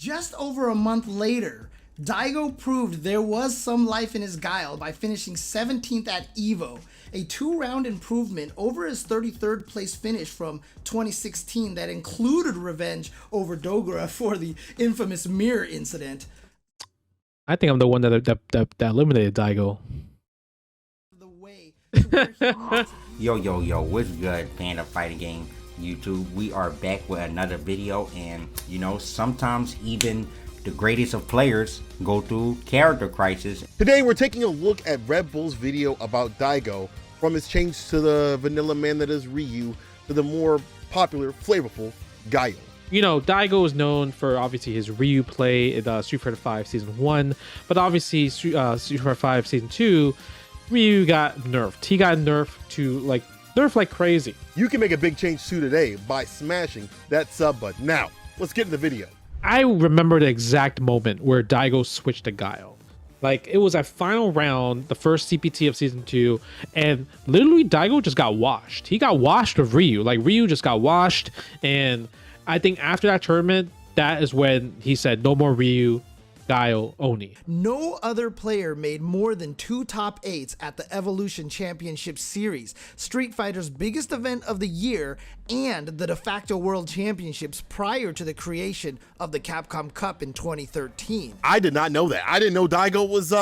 Just over a month later, Daigo proved there was some life in his Guile by finishing 17th at EVO, a 2-round improvement over his 33rd place finish from 2016 that included revenge over Dogra for the infamous mirror incident. I think I'm the one that eliminated Daigo. The way to Yo, what's good, Panda Fighting Game YouTube? We are back with another video, and you know, sometimes even the greatest of players go through character crisis. Today we're taking a look at Red Bull's video about Daigo, from his change to the vanilla man that is Ryu to the more popular, flavorful Guile. You know, Daigo is known for obviously his Ryu play in Street Fighter 5 Season 1, but obviously Street Fighter 5 Season 2, Ryu got nerfed. He got nerfed to nerf like crazy. You can make a big change too today by smashing that sub button. Now, let's get in the video. I remember the exact moment where Daigo switched to Guile. Like, it was a final round, the first CPT of Season 2, and literally Daigo just got washed. He got washed with Ryu. Like, Ryu just got washed, and I think after that tournament, that is when he said, no more Ryu, Guile, Oni. No other player made more than 2 top 8s at the Evolution Championship Series, Street Fighter's biggest event of the year, and the de facto World Championships prior to the creation of the Capcom Cup in 2013. I did not know that. I didn't know Daigo was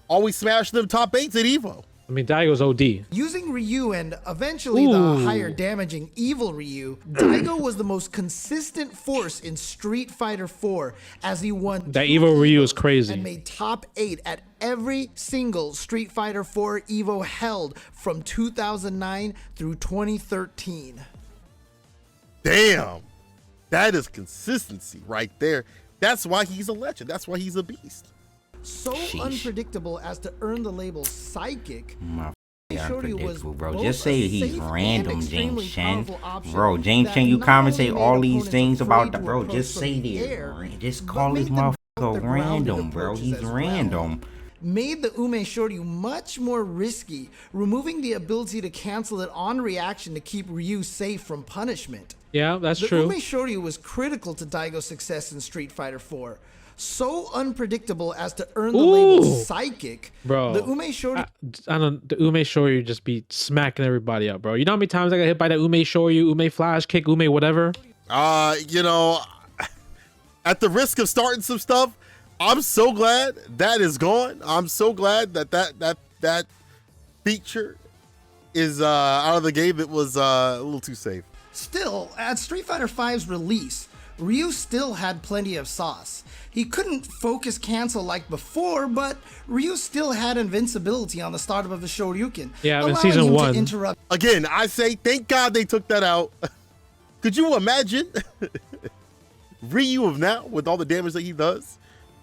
always smashing them top 8s at EVO. I mean, Daigo's OD. Using Ryu and eventually the higher damaging Evil Ryu, Daigo was the most consistent force in Street Fighter 4 as he won That Evil Ryu is crazy. and made top 8 at every single Street Fighter 4 Evo held from 2009 through 2013. Damn, that is consistency right there. That's why he's a legend. That's why he's a beast. So unpredictable as to earn the label psychic. Unpredictable, bro. Just say he's random, James Chen. Bro, James Chen, you commentate all these things about the bro. Just say that. Just call his motherfucker random, bro. He's random. Made the Ume Shoryu much more risky, removing the ability to cancel it on reaction to keep Ryu safe from punishment. Yeah, that's the true. Ume Shoryu was critical to Daigo's success in Street Fighter 4. So unpredictable as to earn the label psychic, bro. The Ume Shoryu. I don't. The Ume Shoryu just be smacking everybody up, bro. You know how many times I got hit by the Ume Shoryu, Ume Flash Kick, Ume whatever? You know, at the risk of starting some stuff, I'm so glad that is gone. I'm so glad that feature is out of the game. It was a little too safe. Still, at Street Fighter V's release, Ryu still had plenty of sauce. He couldn't focus cancel like before, but Ryu still had invincibility on the startup of the Shoryuken. Yeah, in Season 1. Again, I say thank God they took that out. Could you imagine Ryu of now with all the damage that he does,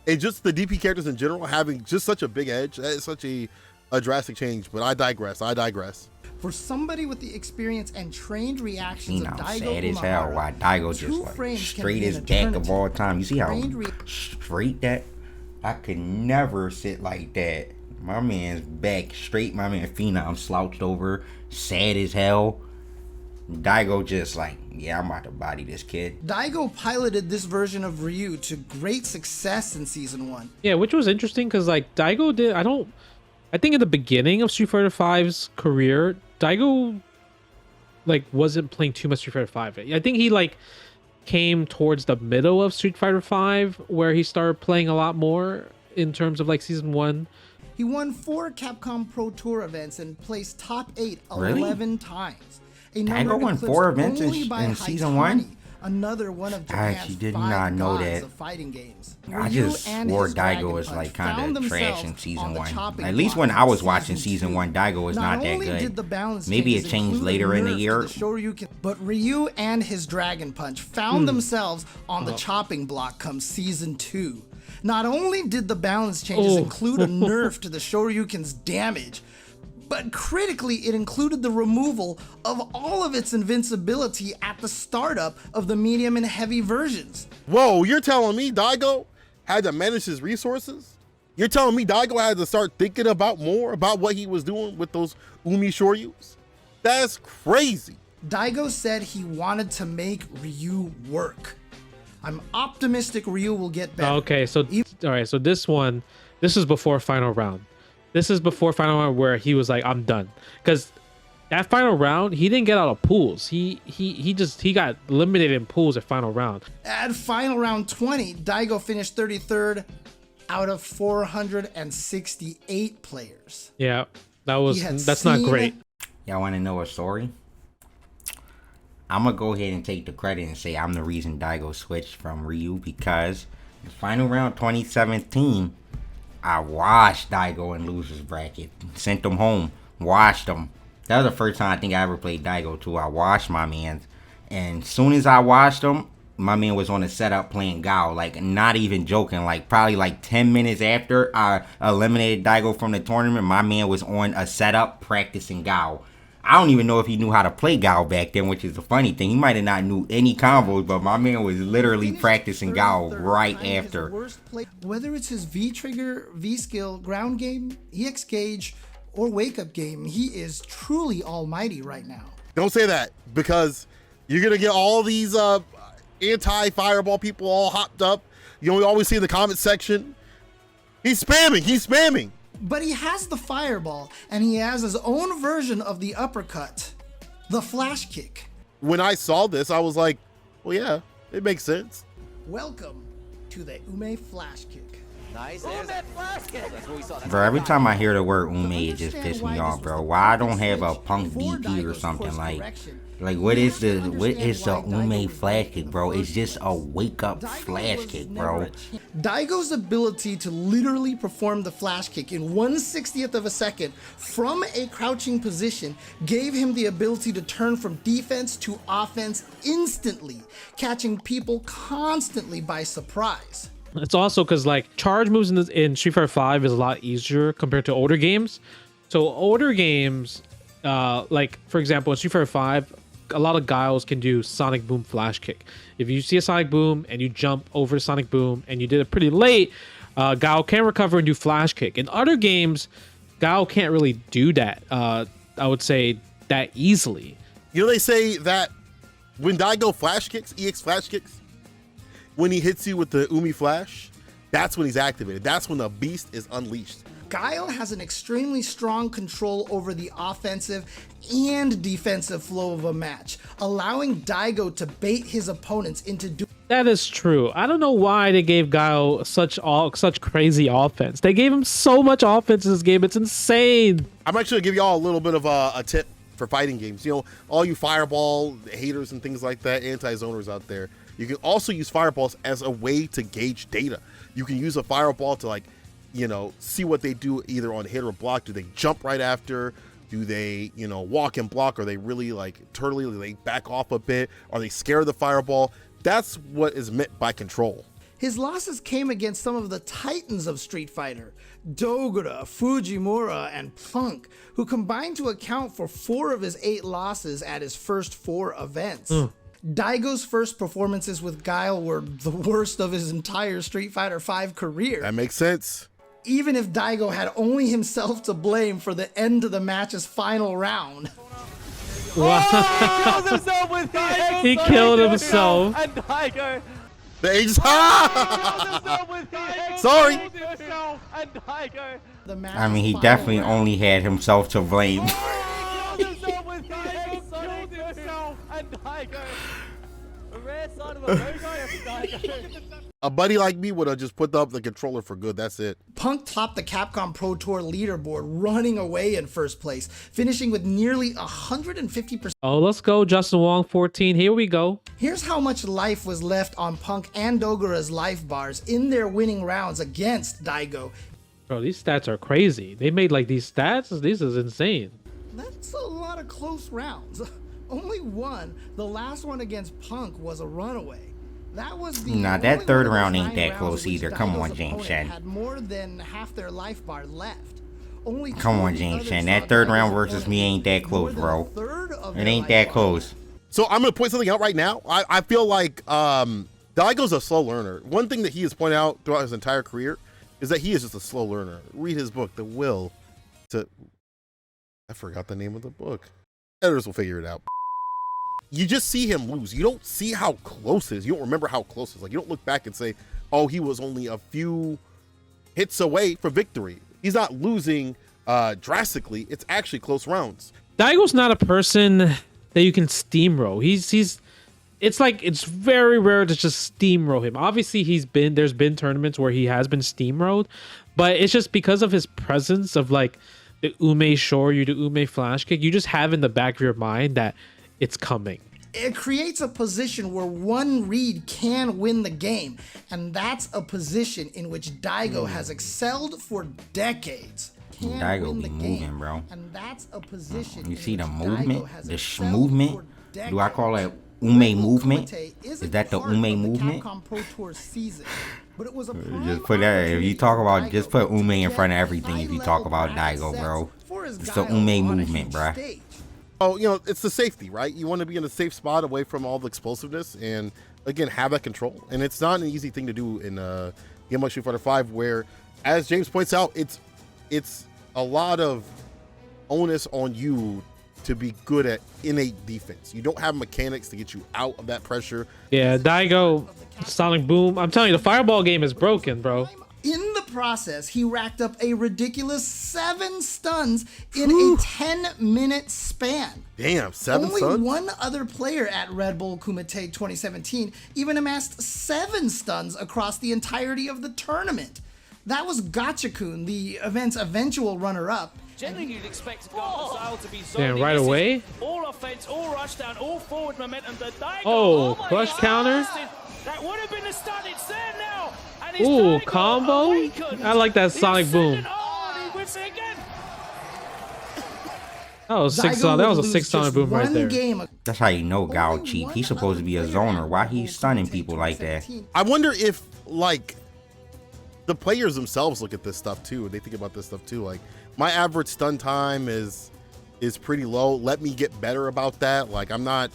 and just the DP characters in general having just such a big edge? That is such a drastic change, but I digress. For somebody with the experience and trained reactions of Daigo sad as hell why Daigo just like straight as back of all time. You see how straight that? I could never sit like that. My man's back straight. My man Phenom slouched over, sad as hell. Daigo just like, yeah, I'm about to body this kid. Daigo piloted this version of Ryu to great success in Season 1. Yeah, which was interesting because like Daigo did. I think in the beginning of Street Fighter V's career, Daigo like wasn't playing too much Street Fighter 5. I think he like came towards the middle of Street Fighter 5 where he started playing a lot more in terms of like Season 1. He won 4 Capcom Pro Tour events and placed top 8 11 times. Daigo won 4 events in Season 1? Another one of Japan's I actually did not know that. Of fighting games. I just swore Daigo was like kind of trash in Season 1. At least when I was watching Season 1, Daigo was not that good. Maybe it changed later in the year. But Ryu and his Dragon Punch found themselves on the chopping block come Season 2. Not only did the balance changes include a nerf to the Shoryuken's damage, but critically, it included the removal of all of its invincibility at the startup of the medium and heavy versions. Whoa, you're telling me Daigo had to manage his resources? You're telling me Daigo had to start thinking about more about what he was doing with those Umi Shoryus? That's crazy. Daigo said he wanted to make Ryu work. I'm optimistic Ryu will get better. Okay, so all right, so this is before final round. This is before final round where he was like, I'm done. Because that final round, he didn't get out of pools. He got eliminated in pools at final round. At final round 20, Daigo finished 33rd out of 468 players. Yeah, that's not great. Y'all want to know a story? I'm going to go ahead and take the credit and say I'm the reason Daigo switched from Ryu, because in final round 2017, I washed Daigo in loser's bracket. Sent him home. Washed him. That was the first time I think I ever played Daigo too. I washed my man. And as soon as I washed him, my man was on the setup playing Guile. Like, not even joking. Like, probably like 10 minutes after I eliminated Daigo from the tournament, my man was on a setup practicing Guile. I don't even know if he knew how to play Guile back then, which is the funny thing. He might have not knew any combos, but my man was literally practicing Guile right after. Whether it's his V-trigger, V-skill, ground game, EX gauge, or wake-up game, he is truly almighty right now. Don't say that, because you're going to get all these anti-fireball people all hopped up. You know, we always see in the comment section, he's spamming. But he has the fireball, and he has his own version of the uppercut, the flash kick. When I saw this, I was like, well, yeah, it makes sense. Welcome to the Ume flash kick. Nice. Flash kick. Bro, every time I hear the word Ume, it just pisses me off, bro. Why I don't have a punk DP or something like what is the Ume flash kick, bro? It's just a wake up flash kick, bro. Daigo's ability to literally perform the flash kick in 1/60th of a second from a crouching position gave him the ability to turn from defense to offense instantly, catching people constantly by surprise. It's also because like charge moves in Street Fighter 5 is a lot easier compared to older games. So older games, like for example in Street Fighter 5, a lot of Guiles can do Sonic Boom flash kick. If you see a Sonic Boom and you jump over Sonic Boom and you did it pretty late, Guile can recover and do flash kick. In other games, Guile can't really do that. I would say that easily. You know, they say that when Daigo flash kicks, EX flash kicks, when he hits you with the Umi flash, that's when he's activated. That's when the beast is unleashed. Guile has an extremely strong control over the offensive and defensive flow of a match, allowing Daigo to bait his opponents into doing. That is true. I don't know why they gave Guile such crazy offense. They gave him so much offense in this game. It's insane. I'm actually gonna give y'all a little bit of a tip for fighting games. You know, all you fireball haters and things like that, anti-zoners out there, you can also use fireballs as a way to gauge data. You can use a fireball to, like, you know, see what they do either on hit or block. Do they jump right after? Do they, you know, walk and block? Are they really like turtly? Do they back off a bit? Are they scared of the fireball? That's what is meant by control. His losses came against some of the titans of Street Fighter, Dogura, Fujimura, and Punk, who combined to account for 4 of his 8 losses at his first 4 events. Daigo's first performances with Guile were the worst of his entire Street Fighter V career. That makes sense. Even if Daigo had only himself to blame for the end of the match's final round. He killed himself. And Daigo. The Aegis. Sorry. I mean, he definitely only had himself to blame. A buddy like me would have just put up the controller for good. That's it. Punk topped the Capcom Pro Tour leaderboard, running away in first place, finishing with nearly 150%. Oh, let's go, Justin Wong 14. Here we go. Here's how much life was left on Punk and Dogura's life bars in their winning rounds against Daigo. Bro, these stats are crazy. They made like these stats. This is insane. That's a lot of close rounds. Only one, the last one against Punk, was a runaway. That was the Nah, that third round ain't that close either. Come on, James Shen. Had more than half their life bar left. Come on, James Shen. That third round versus me ain't that close, bro. It ain't that close. So I'm gonna point something out right now. I feel like Daigo's a slow learner. One thing that he has pointed out throughout his entire career is that he is just a slow learner. Read his book, The Will to... I forgot the name of the book. Editors will figure it out. you just see him lose. You don't see how close it is. You don't remember how close it is. Like, you don't look back and say, oh, he was only a few hits away for victory. He's not losing drastically. It's actually close rounds. Daigo's not a person that you can steamroll. It's like, it's very rare to just steamroll him. Obviously, there's been tournaments where he has been steamrolled, but it's just because of his presence of like the Ume Shoryu, the Ume flash kick, you just have in the back of your mind that it's coming. It creates a position where one read can win the game, and that's a position in which Daigo has excelled for decades. Daigo be moving, bro. And that's a position you see the movement, the movement. Do I call it Ume movement? Is that the Ume movement? Just put that. If you talk about, just put Ume in front of everything. If you talk about Daigo, bro, it's the Ume movement, bro. Oh, you know, it's the safety, right? You want to be in a safe spot away from all the explosiveness and, again, have that control. And it's not an easy thing to do in Game of Street Fighter 5, where, as James points out, it's a lot of onus on you to be good at innate defense. You don't have mechanics to get you out of that pressure. Yeah, Daigo, Sonic Boom. I'm telling you, the Fireball game is broken, bro. In the process, he racked up a ridiculous 7 stuns in a 10-minute span. Damn, 7 stuns? Only one other player at Red Bull Kumite 2017 even amassed 7 stuns across the entirety of the tournament. That was Gotcha-kun, the event's eventual runner-up. Generally, you'd expect Gonzalo to be Damn, right away? All offense, all rush down, all forward momentum. The Daigo, oh my clutch God. counter. That would have been a stun. It's there now. And Ooh, combo. I like that Sonic Boom. Oh, he whips it again. That was a 6 Sonic Boom right there. That's how you know Guile cheap. He's supposed to be a zoner. Why he's stunning people like that? I wonder if, like, the players themselves look at this stuff too. They think about this stuff too. Like, my average stun time is pretty low. Let me get better about that. Like, I'm not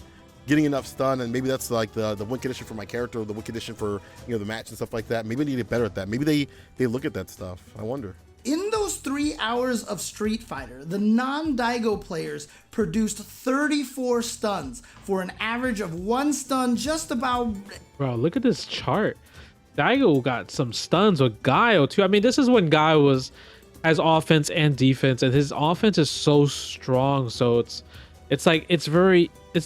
getting enough stun, and maybe that's like the win condition for my character, or the win condition for, you know, the match and stuff like that. Maybe I need to get better at that. Maybe they look at that stuff. I wonder. In those 3 hours of Street Fighter, the non-Daigo players produced 34 stuns for an average of 1 stun just about... Bro, look at this chart. Daigo got some stuns with Guile too. I mean, this is when Guile has offense and defense, and his offense is so strong. So it's like, it's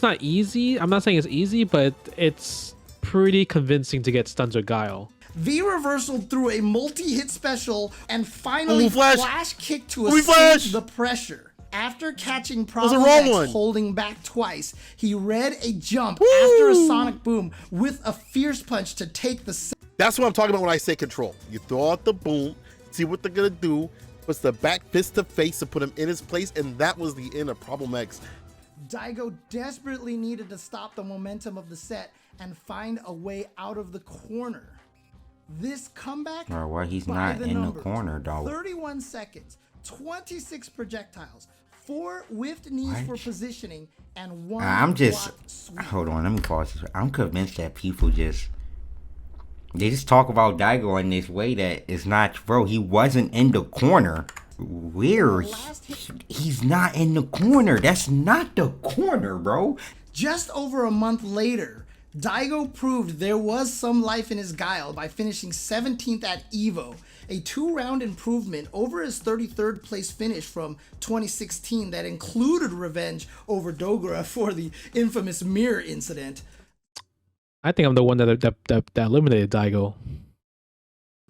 not easy. I'm not saying it's easy, but it's pretty convincing to get stuns with Guile. V reversal through a multi-hit special and finally flash kick to escape the pressure. After catching Problem X holding back twice, he read a jump after a Sonic Boom with a fierce punch to take the... That's what I'm talking about when I say control. You throw out the boom, see what they're gonna do, puts the back fist to face to put him in his place, and that was the end of Problem X. Daigo desperately needed to stop the momentum of the set and find a way out of the corner. This comeback, well, he's not in the corner, though. 31 seconds, 26 projectiles, 4 whiffed knees for positioning, and 1 I'm just... Hold on, let me pause this. I'm convinced that people they just talk about Daigo in this way that is not... Bro, he wasn't in the corner. Where? He's not in the corner. That's not the corner, bro. Just over a month later, Daigo proved there was some life in his Guile by finishing 17th at EVO, a 2-round improvement over his 33rd place finish from 2016 that included revenge over Dogra for the infamous mirror incident. I think I'm the one that eliminated Daigo.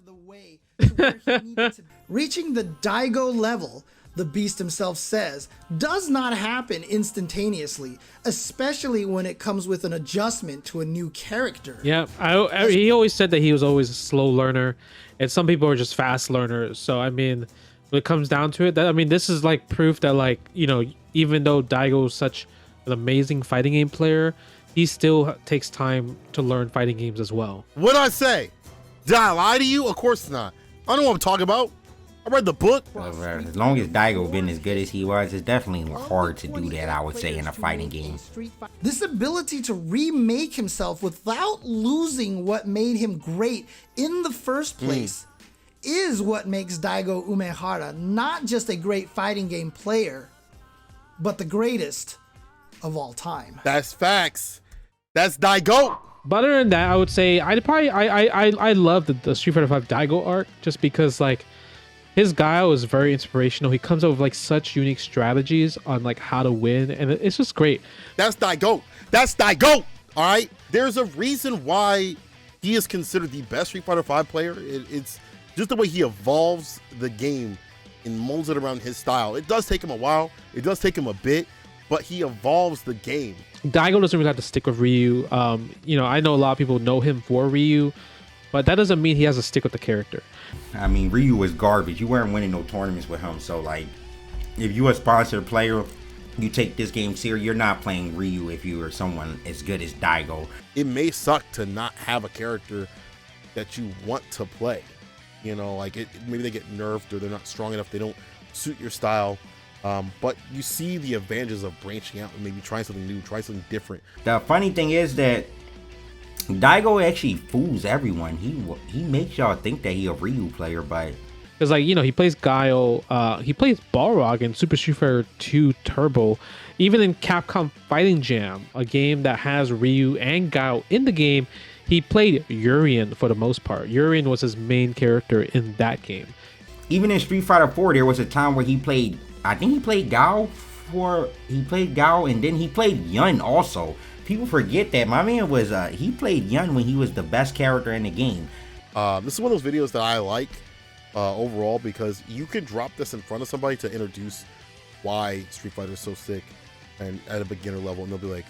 The way to where he needed to be. Reaching the Daigo level, the beast himself says, does not happen instantaneously, especially when it comes with an adjustment to a new character. Yeah, he always said that he was always a slow learner, and some people are just fast learners. So, I mean, when it comes down to it, this is like proof that, like, you know, even though Daigo is such an amazing fighting game player, he still takes time to learn fighting games as well. What'd I say? Did I lie to you? Of course not. I know what I'm talking about. I read the book. As long as Daigo been as good as he was, it's definitely hard to do that, I would say, in a fighting game. This ability to remake himself without losing what made him great in the first place is what makes Daigo Umehara not just a great fighting game player, but the greatest of all time. That's facts. That's Daigo. But other than that, I would say I love the Street Fighter V Daigo arc just because like his Guile is very inspirational. He comes up with like such unique strategies on like how to win, and it's just great. That's Daigo. That's Daigo. All right. There's a reason why he is considered the best Street Fighter V player. It's just the way he evolves the game and molds it around his style. It does take him a while. It does take him a bit, but he evolves the game. Daigo doesn't really have to stick with Ryu. You know, I know a lot of people know him for Ryu, but that doesn't mean he has to stick with the character. I mean, Ryu was garbage. You weren't winning no tournaments with him. So, like, if you a sponsored player, you take this game serious, you're not playing Ryu if you are someone as good as Daigo. It may suck to not have a character that you want to play. You know, like maybe they get nerfed or they're not strong enough. They don't suit your style. But you see the advantages of branching out and maybe trying something new, try something different. The funny thing is that Daigo actually fools everyone. He makes y'all think that he a Ryu player, but because like, you know, he plays Guile, he plays Balrog in Super Street Fighter 2 Turbo, even in Capcom Fighting Jam, a game that has Ryu and Guile in the game. He played Urien for the most part. Urien was his main character in that game. Even in Street Fighter 4, there was a time where he played, I think he played Guile and then he played Yun also. People forget that my man was he played Yun when he was the best character in the game. This is one of those videos that I like overall because you can drop this in front of somebody to introduce why Street Fighter is so sick and at a beginner level, and they'll be like,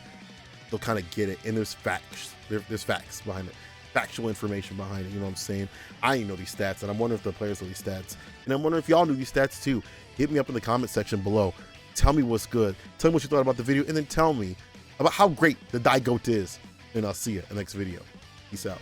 they'll kind of get it, and there's facts. There's facts behind it, factual information behind it. You know what I'm saying? I ain't know these stats, and I'm wondering if the players know these stats, and I'm wondering if y'all knew these stats too. Hit me up in the comment section below. Tell me what's good. Tell me what you thought about the video, and then tell me about how great the Daigo is. And I'll see you in the next video. Peace out.